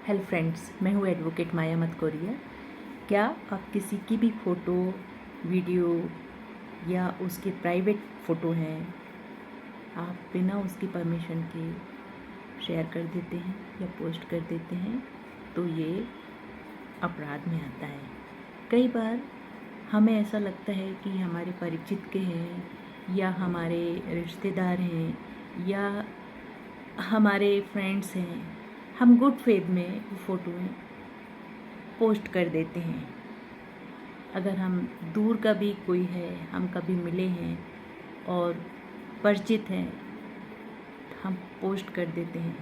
Hello friends, मैं हूँ advocate माया मतकोरिया। क्या आप किसी की भी फ़ोटो, वीडियो या उसके प्राइवेट फ़ोटो हैं, आप बिना उसकी परमिशन के शेयर कर देते हैं या पोस्ट कर देते हैं तो ये अपराध में आता है। कई बार हमें ऐसा लगता है कि हमारे परिचित के हैं या हमारे रिश्तेदार हैं या हमारे फ्रेंड्स हैं, हम गुड फेथ में वो फ़ोटो पोस्ट कर देते हैं। अगर हम दूर का भी कोई है, हम कभी मिले हैं और परिचित हैं, हम पोस्ट कर देते हैं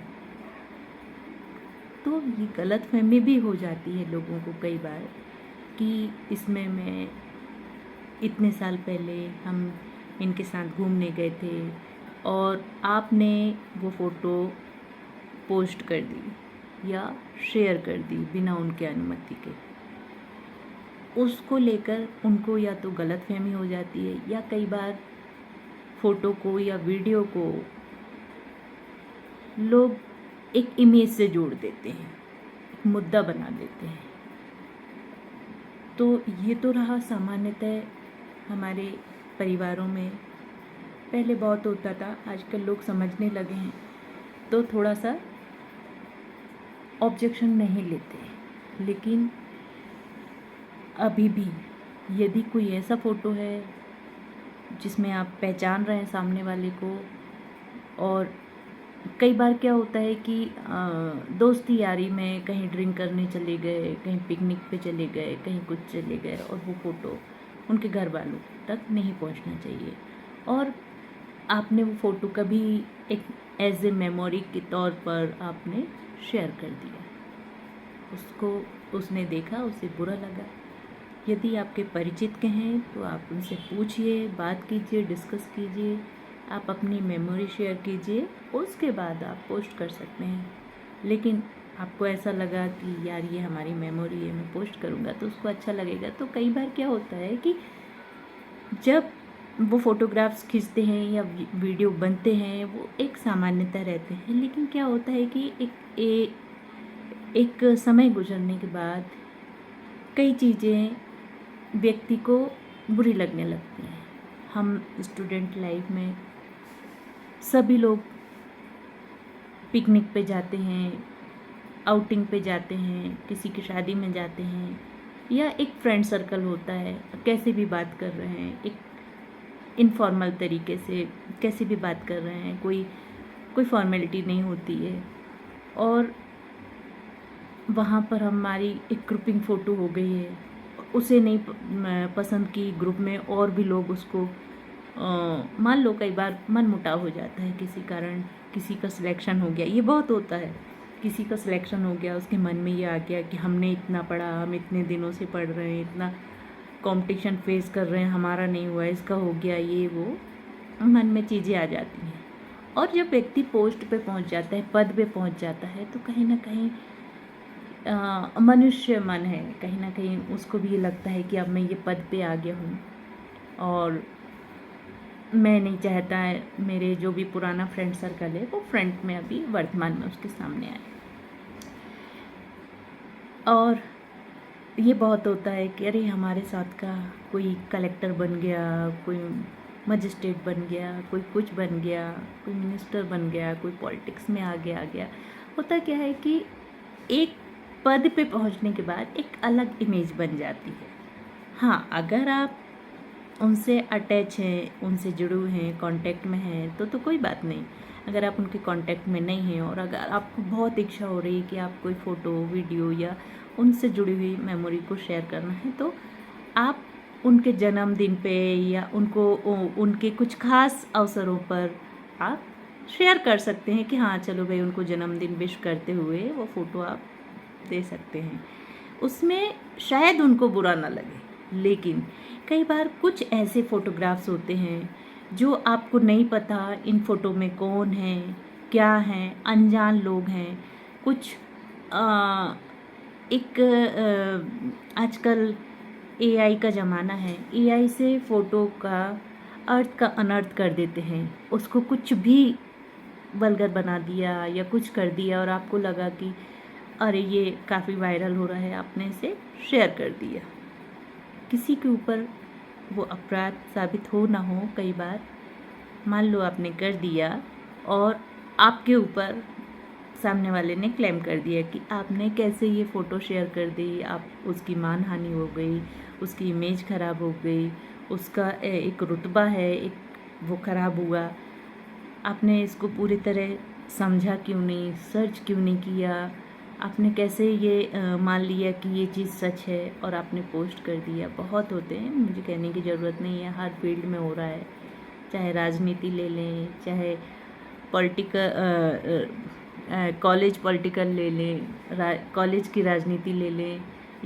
तो ये गलतफहमी भी हो जाती है लोगों को कई बार कि इसमें मैं इतने साल पहले हम इनके साथ घूमने गए थे और आपने वो फ़ोटो पोस्ट कर दी या शेयर कर दी बिना उनके अनुमति के। उसको लेकर उनको या तो गलतफहमी हो जाती है या कई बार फ़ोटो को या वीडियो को लोग एक इमेज से जोड़ देते हैं, एक मुद्दा बना देते हैं। तो ये तो रहा सामान्यतः हमारे परिवारों में, पहले बहुत होता था, आजकल लोग समझने लगे हैं तो थोड़ा सा ऑब्जेक्शन नहीं लेते। लेकिन अभी भी यदि कोई ऐसा फ़ोटो है जिसमें आप पहचान रहे हैं सामने वाले को, और कई बार क्या होता है कि दोस्ती यारी में कहीं ड्रिंक करने चले गए, कहीं पिकनिक पे चले गए, कहीं कुछ चले गए और वो फ़ोटो उनके घर वालों तक नहीं पहुंचना चाहिए और आपने वो फ़ोटो कभी एक एज ए मेमोरी के तौर पर आपने शेयर कर दिया। उसने देखा, उसे बुरा लगा। यदि आपके परिचित के हैं तो आप उनसे पूछिए, बात कीजिए, डिस्कस कीजिए, आप अपनी मेमोरी शेयर कीजिए, उसके बाद आप पोस्ट कर सकते हैं। लेकिन आपको ऐसा लगा कि यार ये हमारी मेमोरी है, मैं पोस्ट करूँगा तो उसको अच्छा लगेगा। तो कई बार क्या होता है कि जब वो फ़ोटोग्राफ्स खींचते हैं या वीडियो बनते हैं वो एक सामान्यतः रहते हैं, लेकिन क्या होता है कि एक समय गुजरने के बाद कई चीज़ें व्यक्ति को बुरी लगने लगती हैं। हम स्टूडेंट लाइफ में सभी लोग पिकनिक पे जाते हैं, आउटिंग पे जाते हैं, किसी की शादी में जाते हैं या एक फ्रेंड सर्कल होता है, कैसे भी बात कर रहे हैं, एक इनफॉर्मल तरीके से कैसे भी बात कर रहे हैं, कोई फॉर्मेलिटी नहीं होती है और वहाँ पर हमारी एक ग्रुपिंग फ़ोटो हो गई है, उसे नहीं पसंद की ग्रुप में और भी लोग उसको मान लो कई बार मनमुटाव हो जाता है किसी कारण, किसी का सिलेक्शन हो गया, ये बहुत होता है, किसी का सिलेक्शन हो गया, उसके मन में ये आ गया कि हमने इतना पढ़ा, हम इतने दिनों से पढ़ रहे हैं, इतना कंपटीशन फेस कर रहे हैं, हमारा नहीं हुआ, इसका हो गया, ये वो मन में चीज़ें आ जाती हैं। और जब व्यक्ति पोस्ट पे पहुंच जाता है, पद पे पहुंच जाता है तो कहीं ना कहीं मनुष्य मन है, कहीं ना कहीं उसको भी ये लगता है कि अब मैं ये पद पे आ गया हूँ और मैं नहीं चाहता है मेरे जो भी पुराना फ्रेंड सर्कल है वो फ्रंट में अभी वर्तमान में उसके सामने आए। और ये बहुत होता है कि अरे हमारे साथ का कोई कलेक्टर बन गया, कोई मजिस्ट्रेट बन गया, कोई कुछ बन गया, कोई मिनिस्टर बन गया, कोई पॉलिटिक्स में आ गया। होता क्या है कि एक पद पे पहुंचने के बाद एक अलग इमेज बन जाती है। हाँ, अगर आप उनसे अटैच हैं, उनसे जुड़े हुए हैं, कांटेक्ट में हैं तो कोई बात नहीं। अगर आप उनके कांटेक्ट में नहीं हैं और अगर आपको बहुत इच्छा हो रही है कि आप कोई फ़ोटो, वीडियो या उनसे जुड़ी हुई मेमोरी को शेयर करना है तो आप उनके जन्मदिन पे या उनके कुछ खास अवसरों पर आप शेयर कर सकते हैं कि हाँ चलो भाई उनको जन्मदिन विश करते हुए वो फ़ोटो आप दे सकते हैं। उसमें शायद उनको बुरा ना लगे, लेकिन कई बार कुछ ऐसे फ़ोटोग्राफ्स होते हैं जो आपको नहीं पता इन फ़ोटो में कौन है, क्या हैं, अनजान लोग हैं। कुछ आजकल एआई का ज़माना है, एआई से फ़ोटो का अर्थ का अनर्थ कर देते हैं, उसको कुछ भी वल्गर बना दिया या कुछ कर दिया और आपको लगा कि अरे ये काफ़ी वायरल हो रहा है, आपने इसे शेयर कर दिया। किसी के ऊपर वो अपराध साबित हो ना हो, कई बार मान लो आपने कर दिया और आपके ऊपर सामने वाले ने क्लेम कर दिया कि आपने कैसे ये फ़ोटो शेयर कर दी, आप उसकी मानहानि हो गई, उसकी इमेज ख़राब हो गई, उसका एक रुतबा है, एक वो ख़राब हुआ। आपने इसको पूरी तरह समझा क्यों नहीं, सर्च क्यों नहीं किया, आपने कैसे ये मान लिया कि ये चीज़ सच है और आपने पोस्ट कर दिया। बहुत होते हैं, मुझे कहने की ज़रूरत नहीं है, हर फील्ड में हो रहा है। चाहे राजनीति ले लें, चाहे पॉलिटिकल कॉलेज पॉलिटिकल ले लें, कॉलेज की राजनीति ले लें,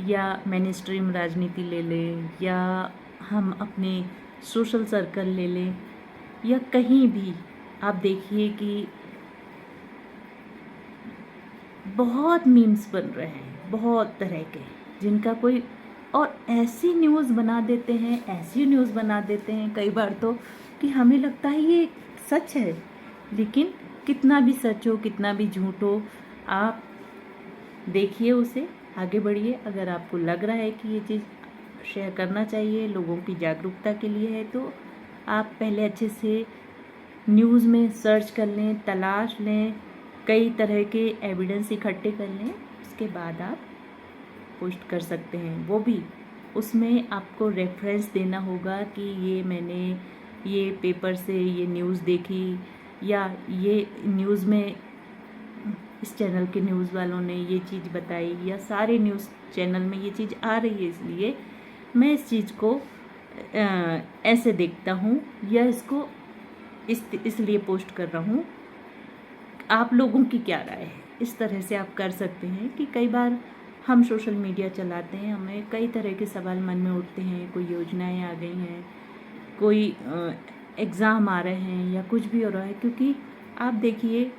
या मेन स्ट्रीम राजनीति ले लें, या हम अपने सोशल सर्कल ले लें, या कहीं भी आप देखिए कि बहुत मीम्स बन रहे हैं, बहुत तरह के, जिनका कोई, और ऐसी न्यूज़ बना देते हैं, ऐसी न्यूज़ बना देते हैं कई बार तो कि हमें लगता है ये सच है। लेकिन कितना भी सच हो, कितना भी झूठ हो, आप देखिए उसे, आगे बढ़िए। अगर आपको लग रहा है कि ये चीज़ शेयर करना चाहिए, लोगों की जागरूकता के लिए है, तो आप पहले अच्छे से न्यूज़ में सर्च कर लें, तलाश लें, कई तरह के एविडेंस इकट्ठे कर लें, उसके बाद आप पोस्ट कर सकते हैं। वो भी उसमें आपको रेफरेंस देना होगा कि ये मैंने ये पेपर से ये न्यूज़ देखी, या ये न्यूज़ में इस चैनल के न्यूज़ वालों ने ये चीज़ बताई, या सारे न्यूज़ चैनल में ये चीज़ आ रही है, इसलिए मैं इस चीज़ को ऐसे देखता हूँ, या इसको इसलिए पोस्ट कर रहा हूँ। आप लोगों की क्या राय है? इस तरह से आप कर सकते हैं कि कई बार हम सोशल मीडिया चलाते हैं, हमें कई तरह के सवाल मन में उठते हैं, कोई योजनाएं आ गई हैं, कोई एग्ज़ाम आ रहे हैं, या कुछ भी हो रहा है। क्योंकि आप देखिए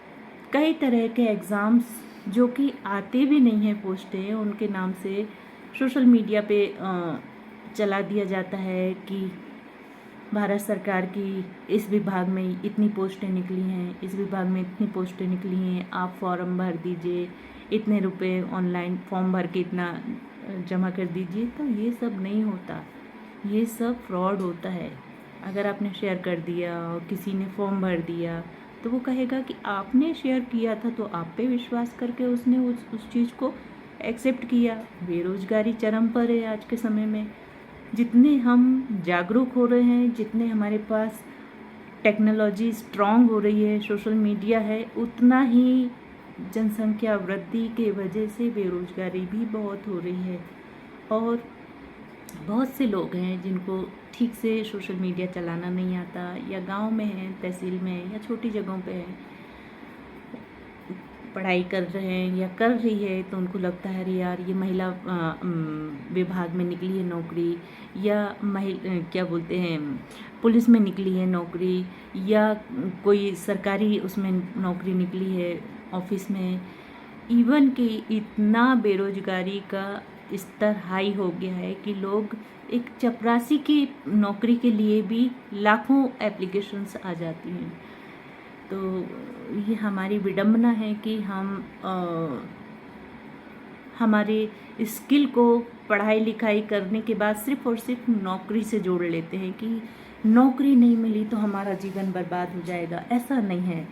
कई तरह के एग्ज़ाम्स जो कि आते भी नहीं हैं, पोस्टें उनके नाम से सोशल मीडिया पे चला दिया जाता है कि भारत सरकार की इस विभाग में इतनी पोस्टें निकली हैं, इस विभाग में इतनी पोस्टें निकली हैं, आप फॉर्म भर दीजिए, इतने रुपए ऑनलाइन फॉर्म भर के इतना जमा कर दीजिए। तो ये सब नहीं होता, ये सब फ्रॉड होता है। अगर आपने शेयर कर दिया और किसी ने फॉर्म भर दिया, तो वो कहेगा कि आपने शेयर किया था, तो आप पे विश्वास करके उसने उस चीज़ को एक्सेप्ट किया। बेरोज़गारी चरम पर है आज के समय में। जितने हम जागरूक हो रहे हैं, जितने हमारे पास टेक्नोलॉजी स्ट्रॉन्ग हो रही है, सोशल मीडिया है, उतना ही जनसंख्या वृद्धि के वजह से बेरोज़गारी भी बहुत हो रही है। और बहुत से लोग हैं जिनको ठीक से सोशल मीडिया चलाना नहीं आता, या गांव में हैं, तहसील में हैं, या छोटी जगहों पे हैं, पढ़ाई कर रहे हैं या कर रही है, तो उनको लगता है अरे यार ये महिला विभाग में निकली है नौकरी, या क्या बोलते हैं, पुलिस में निकली है नौकरी, या कोई सरकारी उसमें नौकरी निकली है ऑफिस में। इवन कि इतना बेरोजगारी का स्तर हाई हो गया है कि लोग एक चपरासी की नौकरी के लिए भी लाखों एप्लीकेशंस आ जाती हैं। तो ये हमारी विडंबना है कि हम हमारे स्किल को पढ़ाई लिखाई करने के बाद सिर्फ और सिर्फ नौकरी से जोड़ लेते हैं कि नौकरी नहीं मिली तो हमारा जीवन बर्बाद हो जाएगा। ऐसा नहीं है।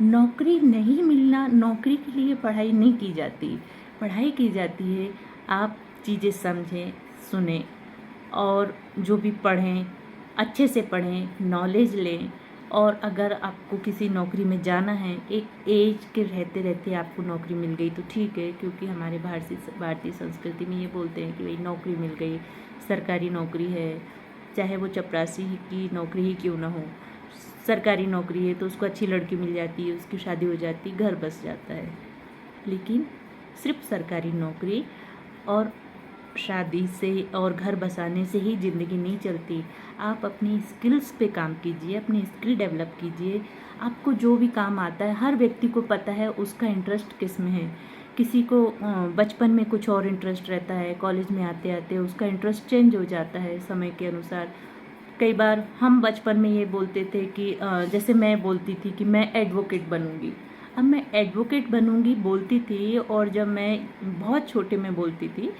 नौकरी नहीं मिलना, नौकरी के लिए पढ़ाई नहीं की जाती, पढ़ाई की जाती है आप चीज़ें समझें, सुनें, और जो भी पढ़ें अच्छे से पढ़ें, नॉलेज लें। और अगर आपको किसी नौकरी में जाना है, एक एज के रहते रहते आपको नौकरी मिल गई तो ठीक है, क्योंकि हमारे भारतीय संस्कृति में ये बोलते हैं कि भाई नौकरी मिल गई, सरकारी नौकरी है, चाहे वो चपरासी की नौकरी ही क्यों ना हो, सरकारी नौकरी है तो उसको अच्छी लड़की मिल जाती है, उसकी शादी हो जाती, घर बस जाता है। लेकिन सिर्फ सरकारी नौकरी और शादी से और घर बसाने से ही ज़िंदगी नहीं चलती। आप अपनी स्किल्स पे काम कीजिए, अपनी स्किल डेवलप कीजिए। आपको जो भी काम आता है, हर व्यक्ति को पता है उसका इंटरेस्ट किस में है। किसी को बचपन में कुछ और इंटरेस्ट रहता है, कॉलेज में आते आते उसका इंटरेस्ट चेंज हो जाता है समय के अनुसार। कई बार हम बचपन में ये बोलते थे कि जैसे मैं बोलती थी कि मैं एडवोकेट बनूंगी। अब मैं एडवोकेट बनूंगी बोलती थी, और जब मैं बहुत छोटे में बोलती थी,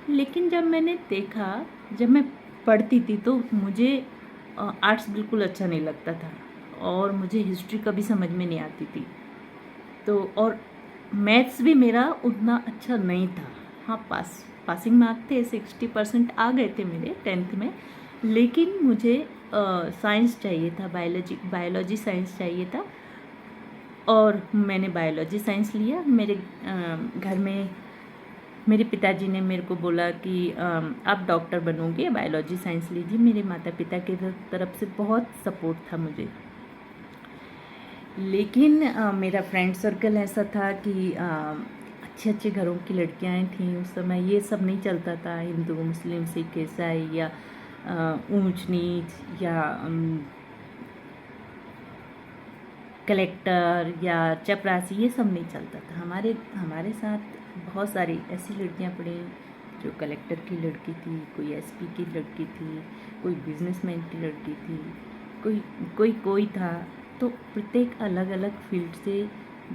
लेकिन जब मैंने देखा, जब मैं पढ़ती थी तो मुझे आर्ट्स बिल्कुल अच्छा नहीं लगता था, और मुझे हिस्ट्री कभी समझ में नहीं आती थी। तो और मैथ्स भी मेरा उतना अच्छा नहीं था। हाँ, पासिंग मार्क थे, 60% आ गए थे मेरे 10th में, लेकिन मुझे साइंस चाहिए था, बायोलॉजी साइंस चाहिए था, और मैंने बायोलॉजी साइंस लिया। मेरे घर में मेरे पिताजी ने मेरे को बोला कि आप डॉक्टर बनोगे, बायोलॉजी साइंस लीजिए। मेरे माता पिता की तरफ से बहुत सपोर्ट था मुझे। लेकिन मेरा फ्रेंड सर्कल ऐसा था कि अच्छे अच्छे घरों की लड़कियां थीं। उस समय ये सब नहीं चलता था, हिंदू मुस्लिम सिख ईसाई या ऊंच नीच या कलेक्टर या चपरासी, ये सब नहीं चलता था। हमारे हमारे साथ बहुत सारी ऐसी लड़कियां पढ़ी जो कलेक्टर की लड़की थी, कोई एसपी की लड़की थी, कोई बिजनेसमैन की लड़की थी, कोई था। तो प्रत्येक अलग अलग फील्ड से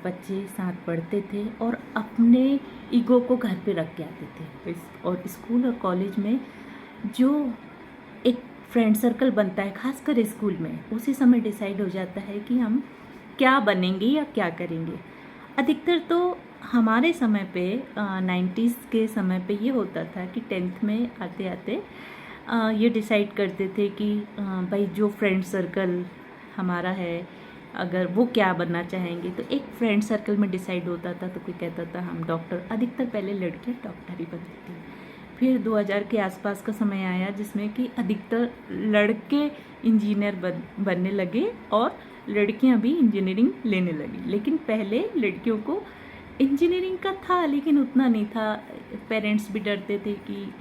बच्चे साथ पढ़ते थे और अपने ईगो को घर पे रख के आते थे। और स्कूल और कॉलेज में जो एक फ्रेंड सर्कल बनता है, खासकर स्कूल में, उसी समय डिसाइड हो जाता है कि हम क्या बनेंगे या क्या करेंगे। अधिकतर तो हमारे समय पे 90s के समय पे ये होता था कि 10th में आते आते ये डिसाइड करते थे कि भाई जो फ्रेंड सर्कल हमारा है, अगर वो क्या बनना चाहेंगे, तो एक फ्रेंड सर्कल में डिसाइड होता था। तो कोई कहता था हम डॉक्टर, अधिकतर पहले लड़कियां डॉक्टर ही बनती थी। फिर 2000 के आसपास का समय आया जिसमें कि अधिकतर लड़के इंजीनियर बनने लगे और लड़कियां भी इंजीनियरिंग लेने लगी। लेकिन पहले लड़कियों को इंजीनियरिंग का था, लेकिन उतना नहीं था। पेरेंट्स भी डरते थे कि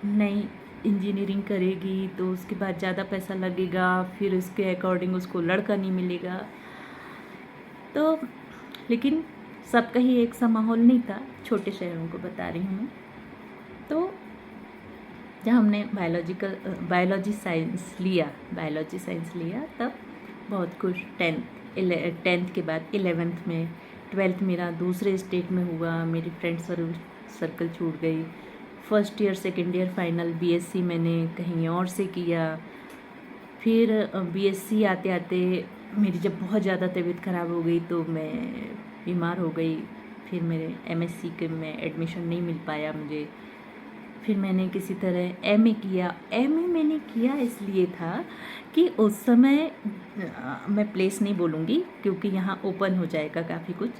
नहीं, इंजीनियरिंग करेगी तो उसके बाद ज़्यादा पैसा लगेगा, फिर उसके अकॉर्डिंग उसको लड़का नहीं मिलेगा। तो लेकिन सबका ही एक सा माहौल नहीं था, छोटे शहरों को बता रही हूँ मैं। तो जब हमने बायोलॉजी साइंस लिया तब बहुत खुश। 10th के बाद 11th में, 12th मेरा दूसरे स्टेट में हुआ, मेरी फ्रेंड सर्कल छूट गई। First year second year final BSc मैंने कहीं और से किया। फिर बीएससी आते आते मेरी जब बहुत ज़्यादा तबीयत ख़राब हो गई तो मैं बीमार हो गई। फिर मेरे एमएससी के में एडमिशन नहीं मिल पाया मुझे। फिर मैंने किसी तरह एमए किया। एमए मैंने किया इसलिए था कि उस समय मैं प्लेस नहीं बोलूँगी क्योंकि यहाँ ओपन हो जाएगा काफ़ी कुछ,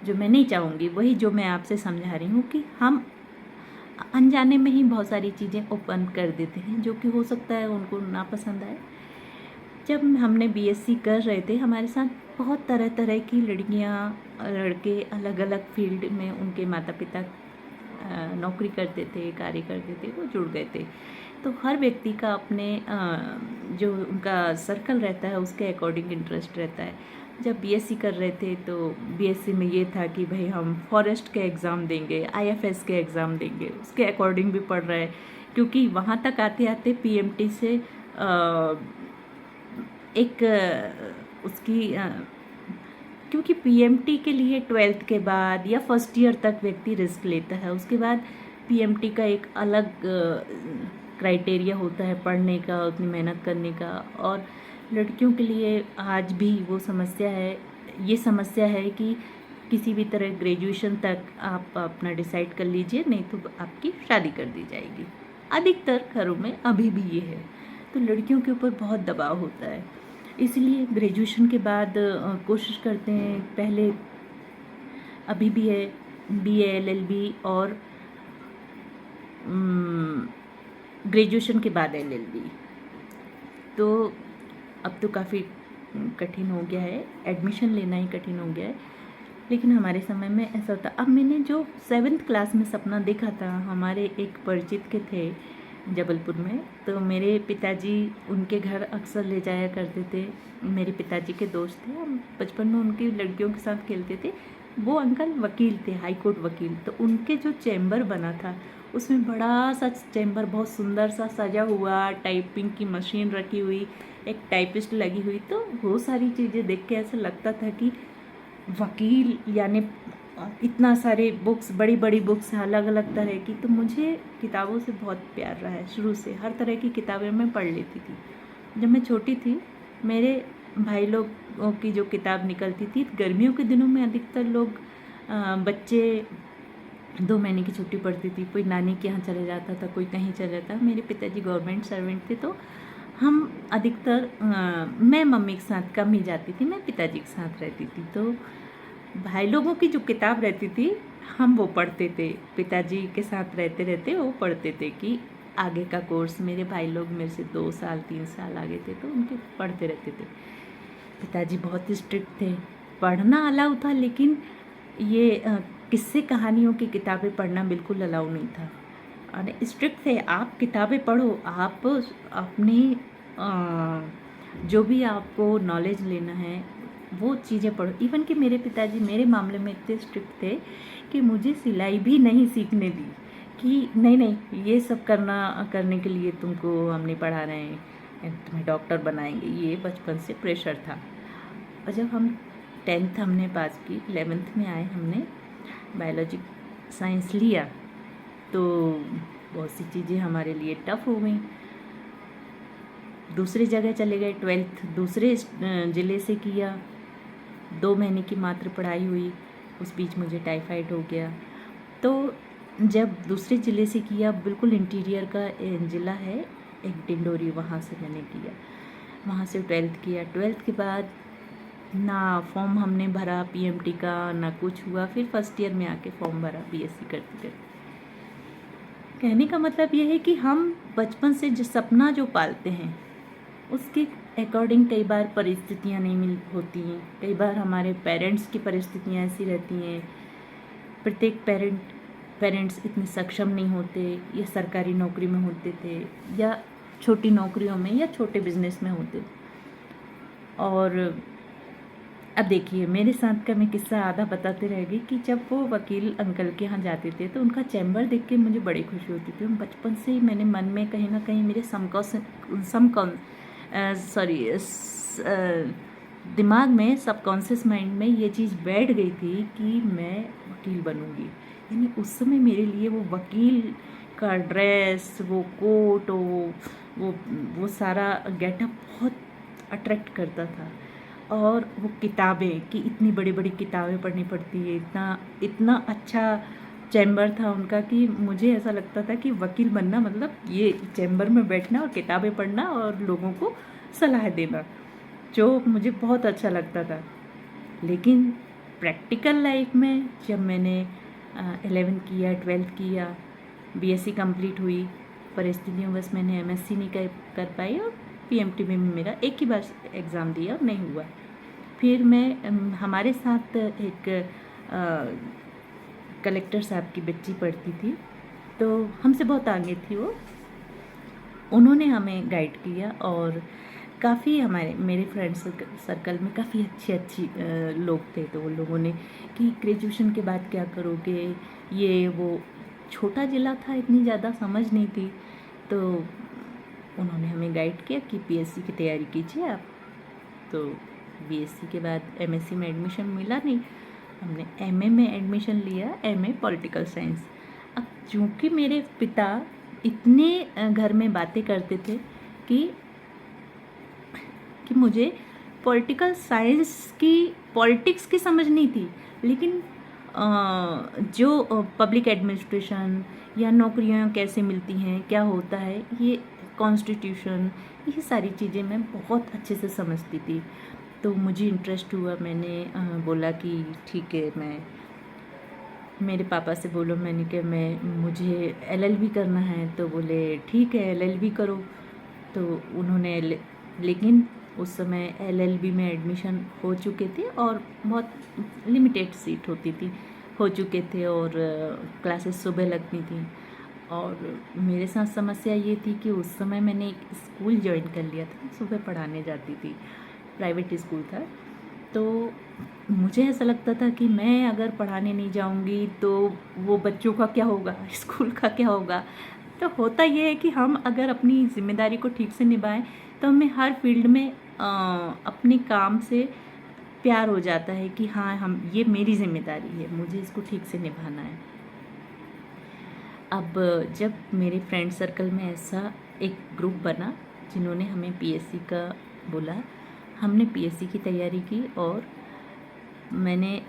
जो मैं नहीं चाहूँगी। वही जो मैं आपसे समझा रही हूँ कि हम अनजाने में ही बहुत सारी चीज़ें ओपन कर देते हैं जो कि हो सकता है उनको ना पसंद आए। जब हमने बीएससी कर रहे थे, हमारे साथ बहुत तरह तरह की लड़कियाँ लड़के अलग अलग फील्ड में उनके माता पिता नौकरी करते थे, कार्य करते थे, वो जुड़ गए थे। तो हर व्यक्ति का अपने जो उनका सर्कल रहता है उसके अकॉर्डिंग इंटरेस्ट रहता है। जब बीएससी कर रहे थे तो बीएससी में ये था कि भाई हम फॉरेस्ट के एग्ज़ाम देंगे, आईएफएस के एग्ज़ाम देंगे, उसके अकॉर्डिंग भी पढ़ रहे हैं। क्योंकि वहाँ तक आते आते पीएमटी से उसकी क्योंकि पीएमटी के लिए 12th के बाद या फर्स्ट ईयर तक व्यक्ति रिस्क लेता है। उसके बाद पीएमटी का एक अलग क्राइटेरिया होता है पढ़ने का, उतनी मेहनत करने का। और लड़कियों के लिए आज भी वो समस्या है, ये समस्या है कि किसी भी तरह ग्रेजुएशन तक आप अपना डिसाइड कर लीजिए, नहीं तो आपकी शादी कर दी जाएगी। अधिकतर घरों में अभी भी ये है। तो लड़कियों के ऊपर बहुत दबाव होता है, इसलिए ग्रेजुएशन के बाद कोशिश करते हैं। पहले अभी भी है बीए एलएलबी, और ग्रेजुएशन के बाद एलएलबी। तो अब तो काफ़ी कठिन हो गया है, एडमिशन लेना ही कठिन हो गया है। लेकिन हमारे समय में ऐसा होता। अब मैंने जो 7th क्लास में सपना देखा था, हमारे एक परिचित के थे जबलपुर में, तो मेरे पिताजी उनके घर अक्सर ले जाया करते थे। मेरे पिताजी के दोस्त थे, हम बचपन में उनकी लड़कियों के साथ खेलते थे। वो अंकल वकील थे, हाई कोर्ट वकील। तो उनके जो चैम्बर बना था, उसमें बड़ा सा चैम्बर बहुत सुंदर सा सजा हुआ, टाइपिंग की मशीन रखी हुई, एक टाइपिस्ट लगी हुई। तो वो सारी चीज़ें देख के ऐसा लगता था कि वकील यानी इतना सारे बुक्स, बड़ी बड़ी बुक्स अलग अलग तरह की। तो मुझे किताबों से बहुत प्यार रहा है शुरू से, हर तरह की किताबें मैं पढ़ लेती थी। जब मैं छोटी थी, मेरे भाई लोगों की जो किताब निकलती थी, गर्मियों के दिनों में अधिकतर लोग बच्चे 2 महीने की छुट्टी पड़ती थी, कोई नानी के यहाँ चले जाता था, कोई कहीं चले जाता। मेरे पिताजी गवर्नमेंट सर्वेंट थे, तो हम अधिकतर मैं मम्मी के साथ कम ही जाती थी, मैं पिताजी के साथ रहती थी। तो भाई लोगों की जो किताब रहती थी, हम वो पढ़ते थे। पिताजी के साथ रहते रहते वो पढ़ते थे कि आगे का कोर्स, मेरे भाई लोग मेरे से 2 साल 3 साल आगे थे, तो उनके पढ़ते रहते थे। पिताजी बहुत स्ट्रिक्ट थे, पढ़ना अलाउ था, लेकिन ये किस्से कहानियों की किताबें पढ़ना बिल्कुल अलाउ नहीं था। और स्ट्रिक्ट थे, आप किताबें पढ़ो, आप अपनी जो भी आपको नॉलेज लेना है वो चीज़ें पढ़ो। इवन कि मेरे पिताजी मेरे मामले में इतने स्ट्रिक्ट थे कि मुझे सिलाई भी नहीं सीखने दी, कि नहीं नहीं ये सब करने के लिए तुमको हम नहीं पढ़ा रहे हैं, तुम्हें डॉक्टर बनाएंगे। ये बचपन से प्रेशर था। और जब हम 10th हमने पास की, 11th में आए, हमने बायोलॉजी साइंस लिया, तो बहुत सी चीज़ें हमारे लिए टफ हो गई। दूसरी जगह चले गए, 12th दूसरे ज़िले से किया, 2 महीने की मात्र पढ़ाई हुई, उस बीच मुझे टाइफाइड हो गया। तो जब दूसरे ज़िले से किया, बिल्कुल इंटीरियर का ज़िला है एक, डिंडोरी, वहाँ से मैंने किया, वहाँ से 12th किया। 12th के बाद ना फॉर्म हमने भरा पीएमटी का, ना कुछ हुआ। फिर फर्स्ट ईयर में आके फॉर्म भरा बीएससी करते करते। कहने का मतलब ये है कि हम बचपन से जो सपना जो पालते हैं, उसके अकॉर्डिंग कई बार परिस्थितियाँ नहीं मिल होती हैं। कई बार हमारे पेरेंट्स की परिस्थितियाँ ऐसी रहती हैं, प्रत्येक पेरेंट्स इतने सक्षम नहीं होते, या सरकारी नौकरी में होते थे, या छोटी नौकरियों में, या छोटे बिजनेस में होते। और अब देखिए, मेरे साथ का मैं किस्सा आधा बताते रह गई कि जब वो वकील अंकल के यहाँ जाते थे, तो उनका चैम्बर देख के मुझे बड़ी खुशी होती थी। बचपन से ही मैंने मन में कहीं ना कहीं मेरे दिमाग में, सबकॉन्शियस माइंड में ये चीज़ बैठ गई थी कि मैं वकील बनूंगी। यानी उस समय मेरे लिए वो वकील का ड्रेस, वो कोट, वो सारा गेटअप बहुत अट्रैक्ट करता था। और वो किताबें, कि इतनी बड़ी बड़ी किताबें पढ़नी पड़ती है, इतना इतना अच्छा चैम्बर था उनका, कि मुझे ऐसा लगता था कि वकील बनना मतलब ये चैम्बर में बैठना और किताबें पढ़ना और लोगों को सलाह देना, जो मुझे बहुत अच्छा लगता था। लेकिन प्रैक्टिकल लाइफ में जब मैंने 11th किया, 12th किया, बीएससी कंप्लीट हुई, परिस्थितियों बस मैंने एमएससी नहीं कर पाई, और पीएमटी में मेरा एक ही बार एग्ज़ाम दिया और नहीं हुआ। फिर मैं हमारे साथ एक कलेक्टर साहब की बच्ची पढ़ती थी, तो हमसे बहुत आगे थी वो। उन्होंने हमें गाइड किया, और काफ़ी मेरे फ्रेंड सर्कल में काफ़ी अच्छी लोग थे। तो वो लोगों ने कि ग्रेजुएशन के बाद क्या करोगे, ये वो। छोटा ज़िला था, इतनी ज़्यादा समझ नहीं थी, तो उन्होंने हमें गाइड किया कि पीएससी की तैयारी कीजिए आप। तो बीएससी के बाद एमएससी में एडमिशन मिला नहीं, हमने एमए में एडमिशन लिया, एमए पॉलिटिकल साइंस। अब चूँकि मेरे पिता इतने घर में बातें करते थे कि मुझे पॉलिटिकल साइंस की, पॉलिटिक्स की समझ नहीं थी, लेकिन जो पब्लिक एडमिनिस्ट्रेशन या नौकरियां कैसे मिलती हैं, क्या होता है, ये कॉन्स्टिट्यूशन, ये सारी चीज़ें मैं बहुत अच्छे से समझती थी। तो मुझे इंटरेस्ट हुआ, मैंने बोला कि ठीक है, मैं मेरे पापा से बोलो, मैंने कहा मुझे एलएलबी करना है। तो बोले ठीक है एलएलबी करो। तो उन्होंने लेकिन उस समय एलएलबी में एडमिशन हो चुके थे, और बहुत लिमिटेड सीट होती थी, हो चुके थे, और क्लासेस सुबह लगती थी। और मेरे साथ समस्या ये थी कि उस समय मैंने एक स्कूल ज्वाइन कर लिया था, सुबह पढ़ाने जाती थी, प्राइवेट स्कूल था। तो मुझे ऐसा लगता था कि मैं अगर पढ़ाने नहीं जाऊंगी तो वो बच्चों का क्या होगा, स्कूल का क्या होगा। तो होता ये है कि हम अगर अपनी जिम्मेदारी को ठीक से निभाएं, तो हमें हर फील्ड में अपने काम से प्यार हो जाता है कि हाँ, हम ये मेरी जिम्मेदारी है, मुझे इसको ठीक से निभाना है। अब जब मेरे फ्रेंड सर्कल में ऐसा एक ग्रुप बना जिन्होंने हमें पीएससी का बोला, हमने पीएससी की तैयारी की और मैंने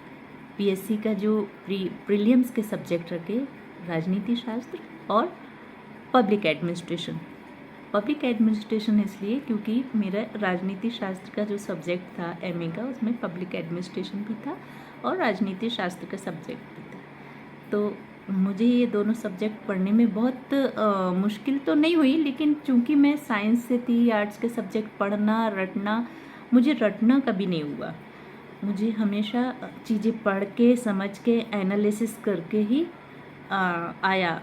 पीएससी का जो प्रीलिम्स के सब्जेक्ट रखे, राजनीति शास्त्र और पब्लिक एडमिनिस्ट्रेशन। पब्लिक एडमिनिस्ट्रेशन इसलिए क्योंकि मेरा राजनीति शास्त्र का जो सब्जेक्ट था एमए का, उसमें पब्लिक एडमिनिस्ट्रेशन भी था और राजनीति शास्त्र का सब्जेक्ट भी था। तो मुझे ये दोनों सब्जेक्ट पढ़ने में बहुत मुश्किल तो नहीं हुई, लेकिन चूंकि मैं साइंस से थी, आर्ट्स के सब्जेक्ट पढ़ना रटना, मुझे रटना कभी नहीं हुआ। मुझे हमेशा चीज़ें पढ़ के समझ के एनालिसिस करके ही आया।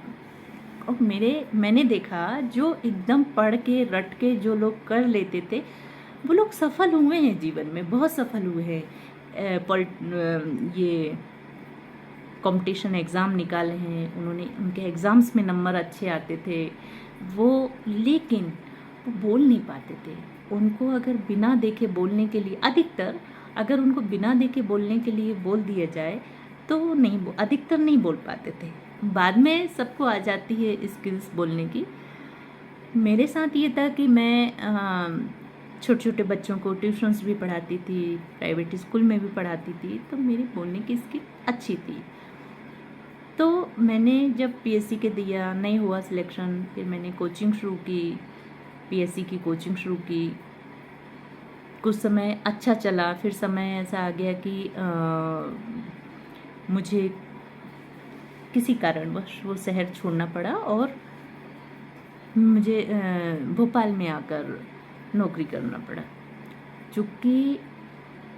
और मैंने देखा जो एकदम पढ़ के रट के जो लोग कर लेते थे वो लोग सफल हुए हैं जीवन में, बहुत सफल हुए हैं। ये कंपटीशन एग्ज़ाम निकाले हैं उन्होंने, उनके एग्ज़ाम्स में नंबर अच्छे आते थे वो, लेकिन वो बोल नहीं पाते थे। उनको अगर बिना देखे बोलने के लिए, अधिकतर अगर उनको बिना देखे बोलने के लिए बोल दिया जाए तो अधिकतर नहीं बोल पाते थे। बाद में सबको आ जाती है स्किल्स बोलने की। मेरे साथ ये था कि मैं छोटे छोटे बच्चों को ट्यूशन्स भी पढ़ाती थी, प्राइवेट स्कूल में भी पढ़ाती थी, तो मेरी बोलने की स्किल अच्छी थी। तो मैंने जब पीएससी के दिया, नहीं हुआ सिलेक्शन, फिर मैंने कोचिंग शुरू की, पीएससी की कोचिंग शुरू की। कुछ समय अच्छा चला, फिर समय ऐसा आ गया कि मुझे किसी कारणवश वो शहर छोड़ना पड़ा और मुझे भोपाल में आकर नौकरी करना पड़ा। चूँकि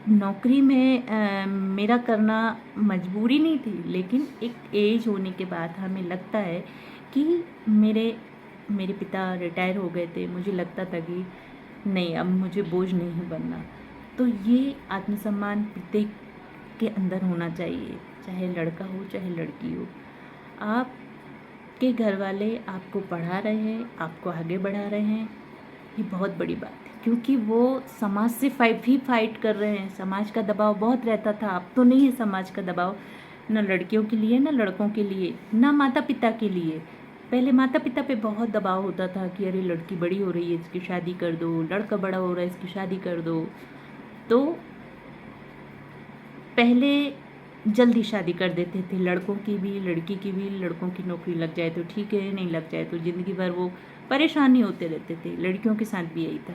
नौकरी में मेरा करना मजबूरी नहीं थी, लेकिन एक एज होने के बाद हमें लगता है कि मेरे पिता रिटायर हो गए थे, मुझे लगता था कि नहीं, अब मुझे बोझ नहीं बनना। तो ये आत्मसम्मान प्रत्येक के अंदर होना चाहिए, चाहे लड़का हो चाहे लड़की हो। आपके घर वाले आपको पढ़ा रहे हैं, आपको आगे बढ़ा रहे हैं, ये बहुत बड़ी बात है, क्योंकि वो समाज से फाइट कर रहे हैं। समाज का दबाव बहुत रहता था, अब तो नहीं है समाज का दबाव, ना लड़कियों के लिए ना लड़कों के लिए, ना माता पिता के लिए। पहले माता पिता पे बहुत दबाव होता था कि अरे लड़की बड़ी हो रही है, इसकी शादी कर दो, लड़का बड़ा हो रहा है, इसकी शादी कर दो। तो पहले जल्दी शादी कर देते थे, लड़कों की भी लड़की की भी। लड़कों की नौकरी लग जाए तो ठीक है, नहीं लग जाए तो ज़िंदगी भर वो परेशानी होते रहते थे। लड़कियों के साथ भी यही था।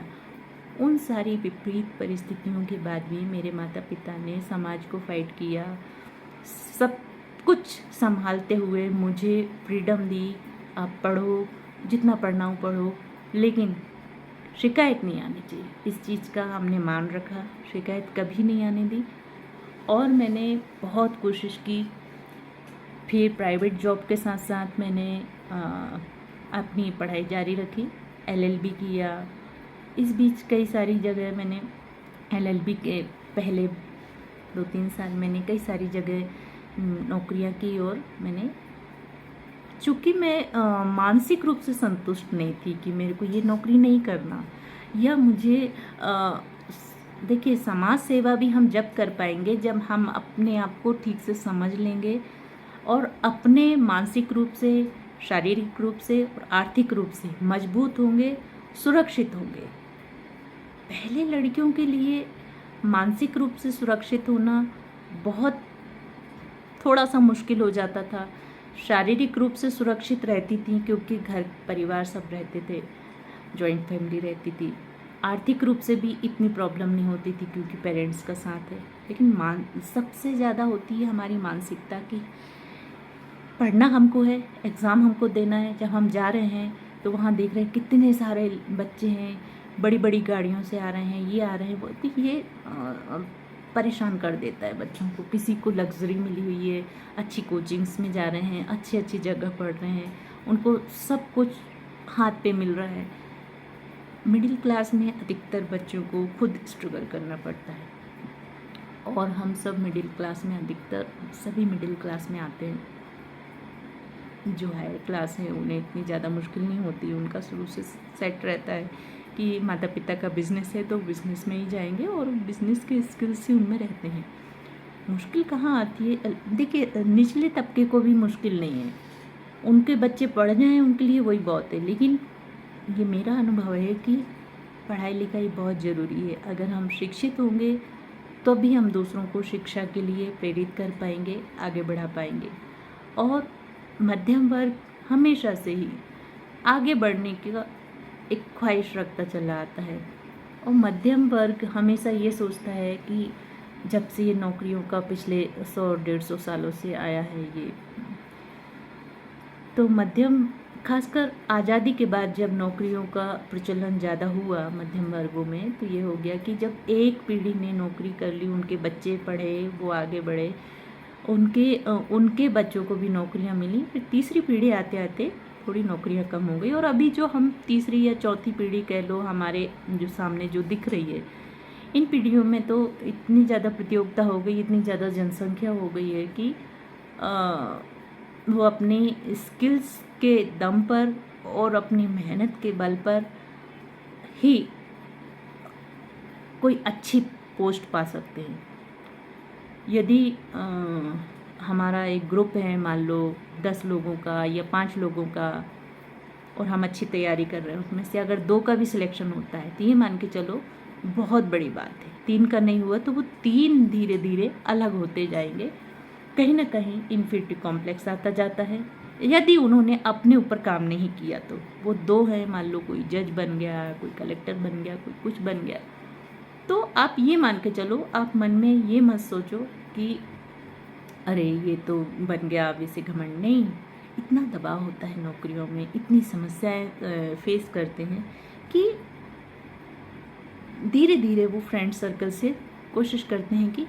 उन सारी विपरीत परिस्थितियों के बाद भी मेरे माता पिता ने समाज को फाइट किया, सब कुछ संभालते हुए मुझे फ्रीडम दी, आप पढ़ो, जितना पढ़ना हो पढ़ो, लेकिन शिकायत नहीं आनी चाहिए। इस चीज़ का हमने मान रखा, शिकायत कभी नहीं आने दी। और मैंने बहुत कोशिश की। फिर प्राइवेट जॉब के साथ साथ मैंने अपनी पढ़ाई जारी रखी, एलएलबी किया। इस बीच कई सारी जगह मैंने एलएलबी के पहले 2-3 साल मैंने कई सारी जगह नौकरियां की। और मैंने, चूँकि मैं मानसिक रूप से संतुष्ट नहीं थी कि मेरे को ये नौकरी नहीं करना, या मुझे देखिए, समाज सेवा भी हम जब कर पाएंगे जब हम अपने आप को ठीक से समझ लेंगे और अपने मानसिक रूप से, शारीरिक रूप से और आर्थिक रूप से मजबूत होंगे, सुरक्षित होंगे। पहले लड़कियों के लिए मानसिक रूप से सुरक्षित होना बहुत थोड़ा सा मुश्किल हो जाता था। शारीरिक रूप से सुरक्षित रहती थी क्योंकि घर परिवार सब रहते थे, जॉइंट फैमिली रहती थी। आर्थिक रूप से भी इतनी प्रॉब्लम नहीं होती थी क्योंकि पेरेंट्स का साथ है। लेकिन सबसे ज़्यादा होती है हमारी मानसिकता की। पढ़ना हमको है, एग्ज़ाम हमको देना है, जब हम जा रहे हैं तो वहाँ देख रहे हैं कितने सारे बच्चे हैं, बड़ी बड़ी गाड़ियों से आ रहे हैं, ये आ रहे हैं, वो, तो ये परेशान कर देता है बच्चों को। किसी को लग्जरी मिली हुई है, अच्छी कोचिंग्स में जा रहे हैं, अच्छी अच्छी जगह पढ़ रहे हैं, उनको सब कुछ हाथ पे मिल रहा है। मिडिल क्लास में अधिकतर बच्चों को खुद स्ट्रगल करना पड़ता है। और हम सब मिडिल क्लास में, अधिकतर सभी मिडिल क्लास में आते हैं। जो हायर क्लास है उन्हें इतनी ज़्यादा मुश्किल नहीं होती, उनका शुरू से सेट रहता है कि माता पिता का बिजनेस है तो बिजनेस में ही जाएंगे और बिजनेस के स्किल्स ही उनमें रहते हैं। मुश्किल कहाँ आती है? देखिए, निचले तबके को भी मुश्किल नहीं है, उनके बच्चे पढ़ जाएं उनके लिए वही बहुत है। लेकिन ये मेरा अनुभव है कि पढ़ाई लिखाई बहुत ज़रूरी है। अगर हम शिक्षित होंगे तो भी हम दूसरों को शिक्षा के लिए प्रेरित कर पाएंगे, आगे बढ़ा पाएंगे। और मध्यम वर्ग हमेशा से ही आगे बढ़ने का एक ख्वाहिश रखता चला आता है, और मध्यम वर्ग हमेशा ये सोचता है कि जब से ये नौकरियों का पिछले 100-150 सालों से आया है ये, तो मध्यम, खासकर आज़ादी के बाद जब नौकरियों का प्रचलन ज़्यादा हुआ मध्यम वर्गों में, तो ये हो गया कि जब एक पीढ़ी ने नौकरी कर ली, उनके बच्चे पढ़े, वो आगे बढ़े, उनके बच्चों को भी नौकरियां मिली, फिर तीसरी पीढ़ी आते आते थोड़ी नौकरियां कम हो गई। और अभी जो हम तीसरी या चौथी पीढ़ी कह लो, हमारे जो सामने जो दिख रही है, इन पीढ़ियों में तो इतनी ज़्यादा प्रतियोगिता हो गई, इतनी ज़्यादा जनसंख्या हो गई है कि वो अपनी स्किल्स के दम पर और अपनी मेहनत के बल पर ही कोई अच्छी पोस्ट पा सकते हैं। यदि हमारा एक ग्रुप है, मान लो 10 लोगों का या 5 लोगों का, और हम अच्छी तैयारी कर रहे हैं, उसमें से अगर 2 का भी सिलेक्शन होता है तो ये मान के चलो बहुत बड़ी बात है। 3 का नहीं हुआ तो वो 3 धीरे धीरे अलग होते जाएंगे। कहीं ना कहीं इन्फिनिटी कॉम्प्लेक्स आता जाता है यदि उन्होंने अपने ऊपर काम नहीं किया। तो वो 2 हैं, मान लो कोई जज बन गया, कोई कलेक्टर बन गया, कोई कुछ बन गया, तो आप ये मान के चलो, आप मन में ये मत सोचो कि अरे ये तो बन गया, अब इसे घमंड नहीं। इतना दबाव होता है नौकरियों में, इतनी समस्याएं फेस करते हैं कि धीरे धीरे वो फ्रेंड सर्कल से कोशिश करते हैं कि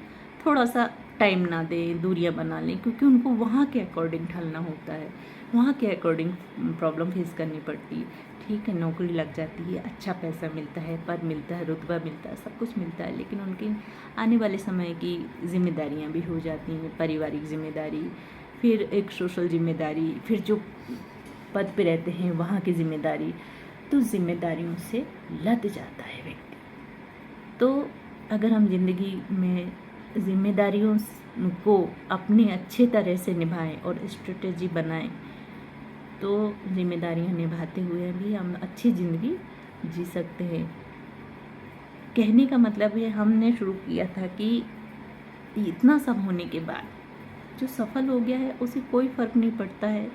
थोड़ा सा टाइम ना दें, दूरियां बना लें, क्योंकि उनको वहाँ के अकॉर्डिंग ढलना होता है, वहाँ के अकॉर्डिंग प्रॉब्लम फेस करनी पड़ती है। ठीक है, नौकरी लग जाती है, अच्छा पैसा मिलता है, पद मिलता है, रुतबा मिलता है, सब कुछ मिलता है, लेकिन उनकी आने वाले समय की जिम्मेदारियाँ भी हो जाती हैं, पारिवारिक जिम्मेदारी, फिर एक सोशल जिम्मेदारी, फिर जो पद पे रहते हैं वहाँ की जिम्मेदारी, तो जिम्मेदारियों से लद जाता है व्यक्ति। तो अगर हम जिंदगी में जिम्मेदारियों को अपने अच्छे तरह से निभाएं और स्ट्रेटेजी बनाएं, तो जिम्मेदारियां निभाते हुए भी हम अच्छी ज़िंदगी जी सकते हैं। कहने का मतलब है, हमने शुरू किया था कि इतना सब होने के बाद जो सफल हो गया है उसे कोई फ़र्क नहीं पड़ता है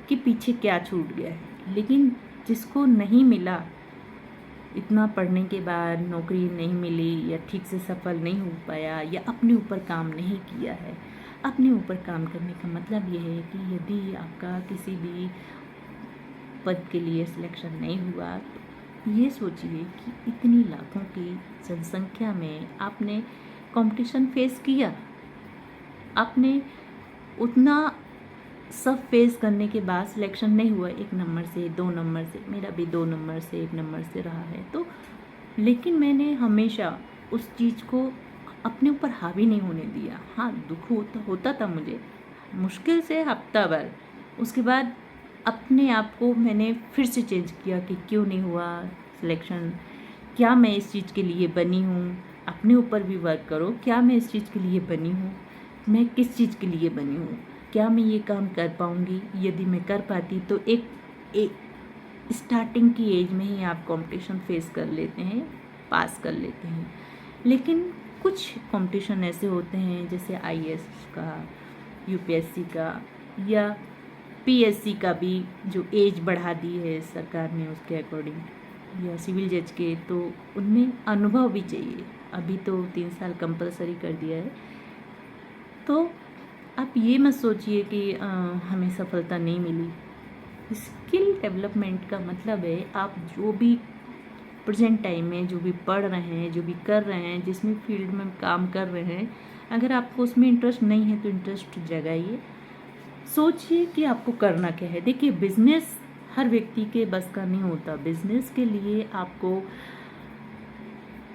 कि पीछे क्या छूट गया है, लेकिन जिसको नहीं मिला, इतना पढ़ने के बाद नौकरी नहीं मिली, या ठीक से सफल नहीं हो पाया, या अपने ऊपर काम नहीं किया है। अपने ऊपर काम करने का मतलब यह है कि यदि आपका किसी भी पद के लिए सिलेक्शन नहीं हुआ, तो ये सोचिए कि इतनी लाखों की जनसंख्या में आपने कंपटीशन फेस किया, आपने उतना सब फेस करने के बाद सिलेक्शन नहीं हुआ, 1 नंबर से, 2 नंबर से, मेरा भी 2 नंबर से, 1 नंबर से रहा है, तो लेकिन मैंने हमेशा उस चीज़ को अपने ऊपर हावी नहीं होने दिया। हाँ, दुख होता था मुझे, मुश्किल से हफ्ता भर, उसके बाद अपने आप को मैंने फिर से चेंज किया कि क्यों नहीं हुआ सिलेक्शन, क्या मैं इस चीज़ के लिए बनी हूँ। अपने ऊपर भी वर्क करो, क्या मैं इस चीज़ के लिए बनी हूँ, मैं किस चीज़ के लिए बनी हूँ, क्या मैं ये काम कर पाऊँगी। यदि मैं कर पाती तो एक स्टार्टिंग की एज में ही आप कंपटीशन फेस कर लेते हैं, पास कर लेते हैं। लेकिन कुछ कंपटीशन ऐसे होते हैं, जैसे IAS का, UPSC का, या PSC का भी जो एज बढ़ा दी है सरकार ने उसके अकॉर्डिंग, या सिविल जज के, तो उनमें अनुभव भी चाहिए। अभी तो 3 साल कंपलसरी कर दिया है। तो आप ये मत सोचिए कि हमें सफलता नहीं मिली। स्किल डेवलपमेंट का मतलब है आप जो भी प्रेजेंट टाइम में जो भी पढ़ रहे हैं, जो भी कर रहे हैं, जिसमें फील्ड में काम कर रहे हैं, अगर आपको उसमें इंटरेस्ट नहीं है तो इंटरेस्ट जगाइए, सोचिए कि आपको करना क्या है। देखिए, बिजनेस हर व्यक्ति के बस का नहीं होता। बिजनेस के लिए आपको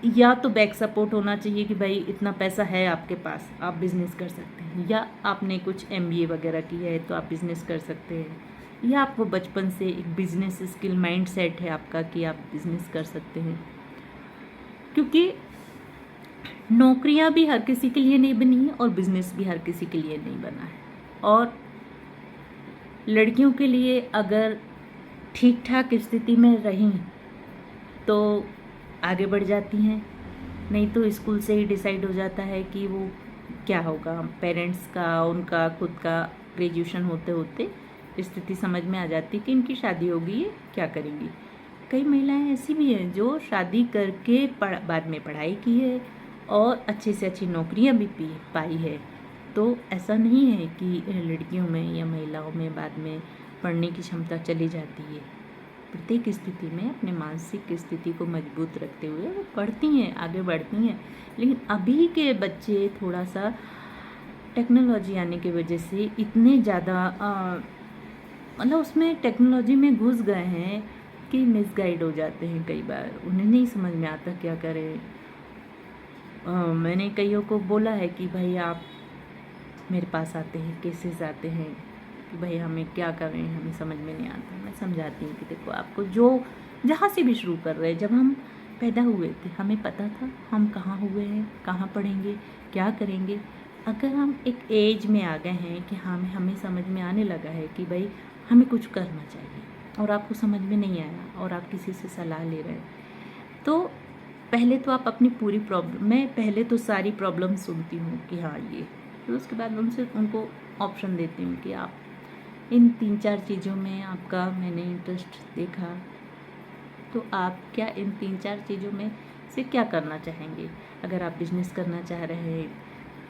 या तो बैक सपोर्ट होना चाहिए कि भाई इतना पैसा है आपके पास, आप बिज़नेस कर सकते हैं, या आपने कुछ MBA वगैरह की है तो आप बिज़नेस कर सकते हैं, या आपको बचपन से एक बिजनेस स्किल माइंड सेट है आपका कि आप बिजनेस कर सकते हैं, क्योंकि नौकरियां भी हर किसी के लिए नहीं बनी है और बिजनेस भी हर किसी के लिए नहीं बना है। और लड़कियों के लिए अगर ठीक ठाक स्थिति में रहीं तो आगे बढ़ जाती हैं, नहीं तो स्कूल से ही डिसाइड हो जाता है कि वो क्या होगा। पेरेंट्स का, उनका खुद का ग्रेजुएशन होते होते स्थिति समझ में आ जाती कि इनकी शादी होगी, ये क्या करेंगी। कई महिलाएं ऐसी भी हैं जो शादी करके बाद में पढ़ाई की है और अच्छी से अच्छी नौकरियां भी पाई है। तो ऐसा नहीं है कि लड़कियों में या महिलाओं में बाद में पढ़ने की क्षमता चली जाती है। प्रत्येक स्थिति में अपने मानसिक स्थिति को मजबूत रखते हुए वो पढ़ती हैं, आगे बढ़ती हैं। लेकिन अभी के बच्चे थोड़ा सा टेक्नोलॉजी आने की वजह से इतने ज़्यादा मतलब उसमें टेक्नोलॉजी में घुस गए हैं कि मिसगाइड हो जाते हैं। कई बार उन्हें नहीं समझ में आता क्या करें। मैंने कईयों को बोला है कि भाई आप मेरे पास आते हैं, केसेस आते हैं कि भाई हमें क्या करें, हमें समझ में नहीं आता। मैं समझाती हूँ कि देखो, आपको जो जहाँ से भी शुरू कर रहे हैं, जब हम पैदा हुए थे हमें पता था हम कहाँ हुए हैं, कहाँ पढ़ेंगे, क्या करेंगे। अगर हम एक एज में आ गए हैं कि हमें समझ में आने लगा है कि भाई हमें कुछ करना चाहिए और आपको समझ में नहीं आया और आप किसी से सलाह ले रहे हैं, तो पहले तो आप अपनी पूरी प्रॉब्लम, मैं पहले तो सारी प्रॉब्लम सुनती हूँ कि हाँ ये, फिर उसके बाद उनको ऑप्शन देती हूँ कि आप इन 3-4 चीज़ों में आपका मैंने इंटरेस्ट देखा, तो आप क्या इन 3-4 चीज़ों में से क्या करना चाहेंगे। अगर आप बिजनेस करना चाह रहे हैं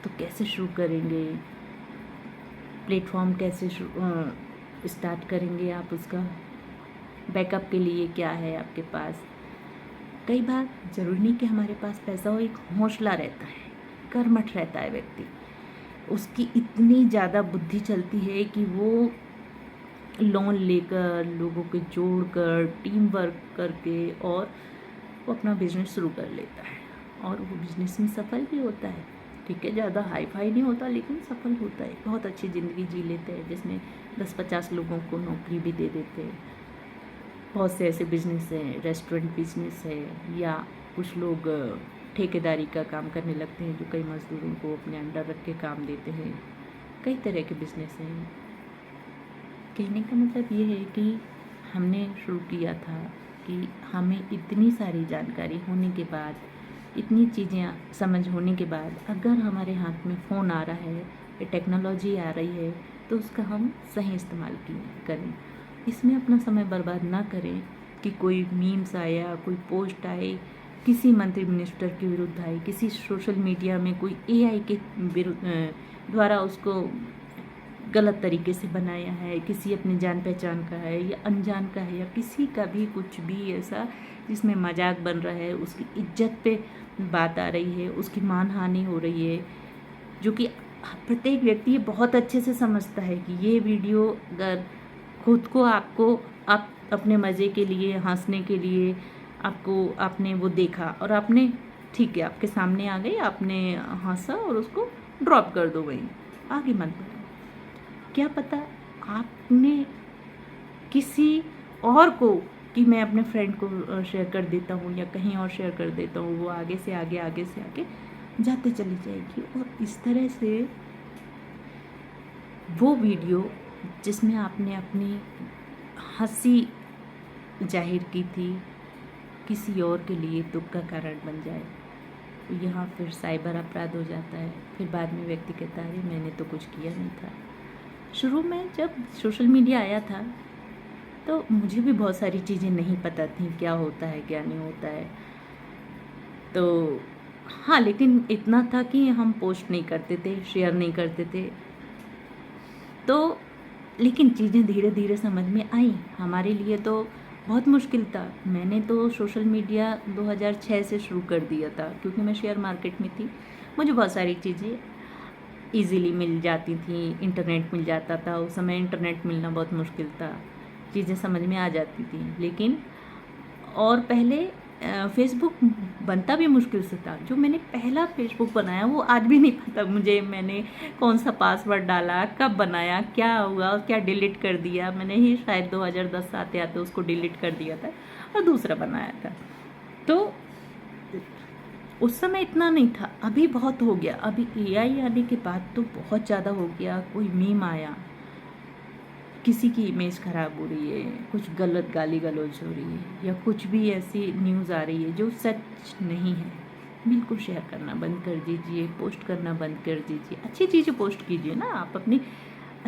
तो कैसे शुरू करेंगे, प्लेटफॉर्म कैसे स्टार्ट करेंगे, आप उसका बैकअप के लिए क्या है आपके पास। कई बार ज़रूरी नहीं कि हमारे पास पैसा हो, एक हौसला रहता है, कर्मठ रहता है व्यक्ति, उसकी इतनी ज़्यादा बुद्धि चलती है कि वो लोन लेकर, लोगों के जोड़कर, टीम वर्क करके और वो अपना बिजनेस शुरू कर लेता है और वो बिजनेस में सफल भी होता है। ठीक है, ज़्यादा हाई फाई नहीं होता लेकिन सफल होता है, बहुत अच्छी ज़िंदगी जी लेते हैं जिसमें 10-50 लोगों को नौकरी भी दे देते हैं। बहुत से ऐसे बिजनेस हैं, रेस्टोरेंट बिजनेस है, या कुछ लोग ठेकेदारी का काम करने लगते हैं जो कई मज़दूरों को अपने अंडर रख के काम देते हैं। कई तरह के बिजनेस हैं। कहने का मतलब ये है कि हमने शुरू किया था कि हमें इतनी सारी जानकारी होने के बाद, इतनी चीज़ें समझ होने के बाद, अगर हमारे हाथ में फ़ोन आ रहा है या टेक्नोलॉजी आ रही है तो उसका हम सही इस्तेमाल करें। इसमें अपना समय बर्बाद ना करें कि कोई मीम्स आया, कोई पोस्ट आए, किसी मंत्री मिनिस्टर के विरुद्ध आए, किसी सोशल मीडिया में कोई एआई के द्वारा उसको गलत तरीके से बनाया है, किसी अपने जान पहचान का है या अनजान का है, या किसी का भी कुछ भी ऐसा जिसमें मजाक बन रहा है, उसकी इज्जत पे बात आ रही है, उसकी मानहानि हो रही है, जो कि प्रत्येक व्यक्ति ये बहुत अच्छे से समझता है कि ये वीडियो अगर खुद को आप अपने मज़े के लिए, हंसने के लिए आपने वो देखा और आपने, ठीक है, आपके सामने आ गई, आपने हंसा और उसको ड्रॉप कर दो, वहीं आगे मत बढ़ो। क्या पता आपने किसी और को, कि मैं अपने फ्रेंड को शेयर कर देता हूँ या कहीं और शेयर कर देता हूँ, वो आगे से आगे जाते चली जाएगी। और इस तरह से वो वीडियो जिसमें आपने अपनी हंसी जाहिर की थी, किसी और के लिए दुख का कारण बन जाए, तो यहाँ फिर साइबर अपराध हो जाता है। फिर बाद में व्यक्ति कहता है मैंने तो कुछ किया नहीं था। शुरू में जब सोशल मीडिया आया था तो मुझे भी बहुत सारी चीज़ें नहीं पता थी, क्या होता है क्या नहीं होता है। तो हाँ, लेकिन इतना था कि हम पोस्ट नहीं करते थे, शेयर नहीं करते थे। तो लेकिन चीज़ें धीरे धीरे समझ में आई। हमारे लिए तो बहुत मुश्किल था। मैंने तो सोशल मीडिया 2006 से शुरू कर दिया था, क्योंकि मैं शेयर मार्केट में थी। मुझे बहुत सारी चीज़ें इजीली मिल जाती थी, इंटरनेट मिल जाता था। उस समय इंटरनेट मिलना बहुत मुश्किल था, चीज़ें समझ में आ जाती थी। लेकिन और पहले फेसबुक बनता भी मुश्किल से था। जो मैंने पहला फेसबुक बनाया वो आज भी नहीं पता मुझे, मैंने कौन सा पासवर्ड डाला, कब बनाया, क्या हुआ, क्या डिलीट कर दिया। मैंने ही शायद 2010 आते आते उसको डिलीट कर दिया था और दूसरा बनाया था। तो उस समय इतना नहीं था, अभी बहुत हो गया। अभी एआई आने के बाद तो बहुत ज़्यादा हो गया। कोई मीम आया, किसी की इमेज ख़राब हो रही है, कुछ गलत गाली गलौज हो रही है, या कुछ भी ऐसी न्यूज़ आ रही है जो सच नहीं है, बिल्कुल शेयर करना बंद कर दीजिए, पोस्ट करना बंद कर दीजिए। अच्छी चीज़ें पोस्ट कीजिए ना आप अपनी।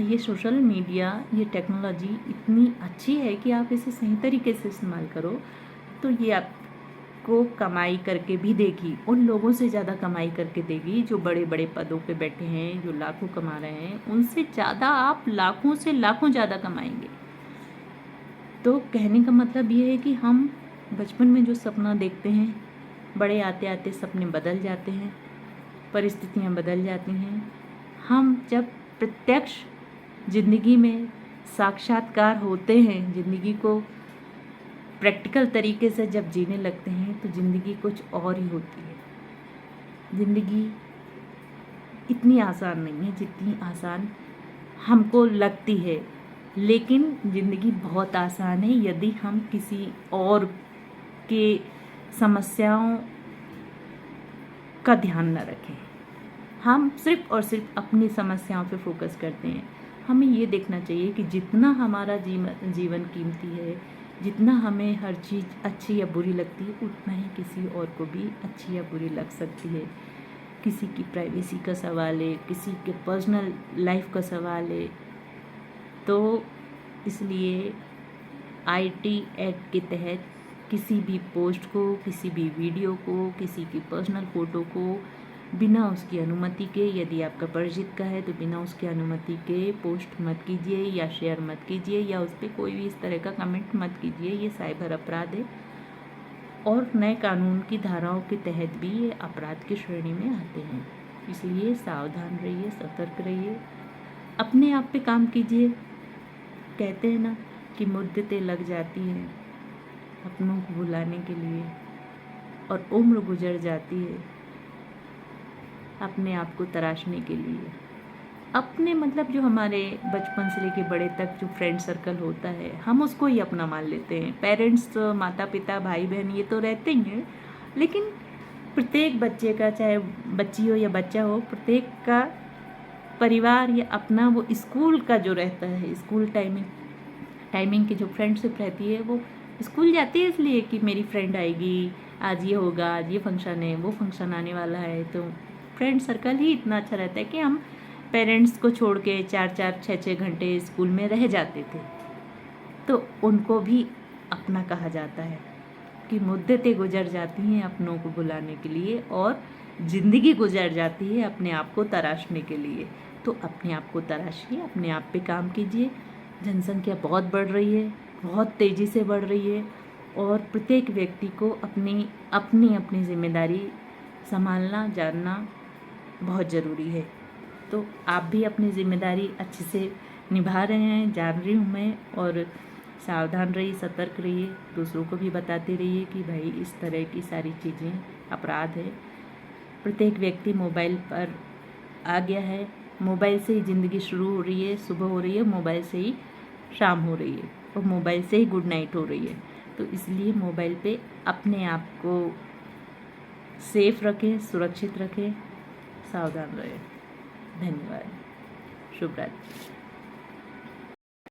ये सोशल मीडिया, ये टेक्नोलॉजी इतनी अच्छी है कि आप इसे सही तरीके से इस्तेमाल करो तो ये आपको कमाई करके भी देगी, उन लोगों से ज़्यादा कमाई करके देगी जो बड़े बड़े पदों पे बैठे हैं, जो लाखों कमा रहे हैं। उनसे ज़्यादा आप लाखों से लाखों ज़्यादा कमाएंगे। तो कहने का मतलब ये है कि हम बचपन में जो सपना देखते हैं, बड़े आते आते सपने बदल जाते हैं, परिस्थितियाँ बदल जाती हैं। हम जब प्रत्यक्ष ज़िंदगी में साक्षात्कार होते हैं, ज़िंदगी को प्रैक्टिकल तरीके से जब जीने लगते हैं तो ज़िंदगी कुछ और ही होती है। ज़िंदगी इतनी आसान नहीं है जितनी आसान हमको लगती है, लेकिन ज़िंदगी बहुत आसान है यदि हम किसी और के समस्याओं का न रखें। हम सिर्फ और सिर्फ अपनी समस्याओं पे फोकस करते हैं। हमें ये देखना चाहिए कि जितना हमारा जीवन कीमती है, जितना हमें हर चीज़ अच्छी या बुरी लगती है, उतना ही किसी और को भी अच्छी या बुरी लग सकती है। किसी की प्राइवेसी का सवाल है, किसी के पर्सनल लाइफ का सवाल है। तो इसलिए IT एक्ट के तहत किसी भी पोस्ट को, किसी भी वीडियो को, किसी की पर्सनल फ़ोटो को बिना उसकी अनुमति के, यदि आपका परिचित का है तो बिना उसकी अनुमति के पोस्ट मत कीजिए या शेयर मत कीजिए, या उस पर कोई भी इस तरह का कमेंट मत कीजिए। ये साइबर अपराध है और नए कानून की धाराओं के तहत भी ये अपराध की श्रेणी में आते हैं। इसलिए सावधान रहिए, सतर्क रहिए, अपने आप पे काम कीजिए। कहते हैं ना कि मुद्दतें लग जाती हैं अपनों को भुलाने के लिए, और उम्र गुजर जाती है अपने आप को तराशने के लिए। अपने मतलब जो हमारे बचपन से लेके बड़े तक जो फ्रेंड सर्कल होता है, हम उसको ही अपना मान लेते हैं। पेरेंट्स, माता पिता, भाई बहन, ये तो रहते ही हैं, लेकिन प्रत्येक बच्चे का, चाहे बच्ची हो या बच्चा हो, प्रत्येक का परिवार या अपना वो स्कूल का जो रहता है, स्कूल टाइमिंग की जो फ्रेंडशिप रहती है, वो स्कूल जाती है इसलिए कि मेरी फ्रेंड आएगी, आज ये होगा, आज ये फंक्शन है, वो फंक्शन आने वाला है। तो फ्रेंड सर्कल ही इतना अच्छा रहता है कि हम पेरेंट्स को छोड़ के 4-4, 6-6 घंटे स्कूल में रह जाते थे। तो उनको भी अपना कहा जाता है कि मुद्दतें गुजर जाती हैं अपनों को बुलाने के लिए, और ज़िंदगी गुजर जाती है अपने आप को तराशने के लिए। तो अपने आप को तराशिए, अपने आप पे काम कीजिए। जनसंख्या बहुत बढ़ रही है, बहुत तेज़ी से बढ़ रही है, और प्रत्येक व्यक्ति को अपनी अपनी जिम्मेदारी संभालना, जानना बहुत ज़रूरी है। तो आप भी अपनी ज़िम्मेदारी अच्छे से निभा रहे हैं, जान रही हूँ मैं। और सावधान रहिए, सतर्क रहिए, दूसरों को भी बताते रहिए कि भाई इस तरह की सारी चीज़ें अपराध है। प्रत्येक व्यक्ति मोबाइल पर आ गया है, मोबाइल से ही ज़िंदगी शुरू हो रही है, सुबह हो रही है, मोबाइल से ही शाम हो रही है, और मोबाइल से ही गुड नाइट हो रही है। तो इसलिए मोबाइल पे अपने आप को सेफ रखें, सुरक्षित रखें, सावधान रहें। धन्यवाद। शुभ रात्रि।